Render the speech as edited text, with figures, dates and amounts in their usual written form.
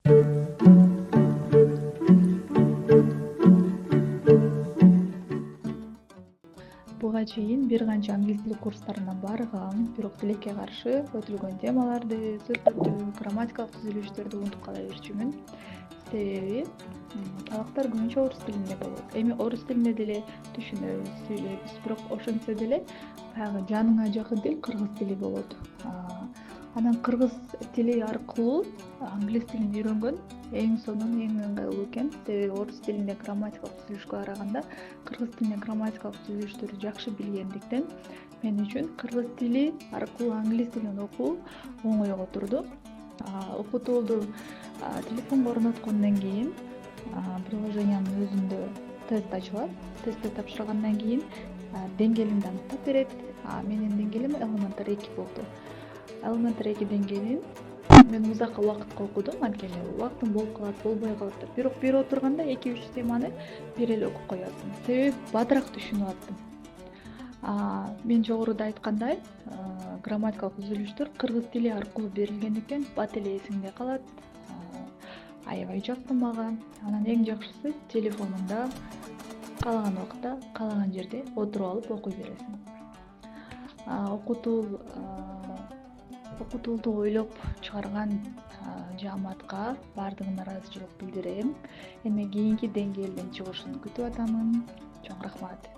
Буга чейин бир канча англис тили курстарына баргам, бирок тилекке каршы өтүлгөн темаларды, сөздөрдү, грамматикалык түзүлүштөрдү унутуп кала берчүмүн. Себеби сабактар көбүнчө орус тилинде болот. Эми орус тилинде деле түшүнөбүз, сүйлөйбүз, бирок ошентсе деле баягы жаныңа жакын тил кыргыз тили болот. Анан кыргыз тили аркылуу англис тилин үйрөнгөн эң сонун, эң ыңгайлуу экен. Себеби орус тилинде грамматикалык түзүлүшкө караганда кыргыз тилинде грамматикалык түзүлүштөрдү жакшы билгендиктен мен үчүн кыргыз тили аркылуу англис тилин окуу оңойго турду. Окутуулду телефонго орноткондон кийин приложениянын өзүндө тест ачылат. Тестти тапшыргандан кийин деңгээлимди аныктап берет. Менин деңгээлим Elementary 2 болду. Elementary 2 деңгээлин мен узакка убакытка окудум, анткени убактым болуп калат, болбой калат деп. Бирок бир отурганда 2-3 теманы бир эле окуп коесуң. Себеби бадыраак түшүнүп аттым. Мен жогоруда айткандай, грамматикалык түзүлүштөр кыргыз тили аркылуу берилгендиктен бат эле эсиңде калат. Аябай жакты мага. Анан эң жакшысы телефонуңда каалаган убакта, каалаган жерде отуруп алып окуй бересиң. Окутуулду ойлоп чыгарган жааматка баардыгына ыраазычылык билдирем. Эми кийинки деңгээлдин чыгышын күтүп атамын. Чоң рахмат.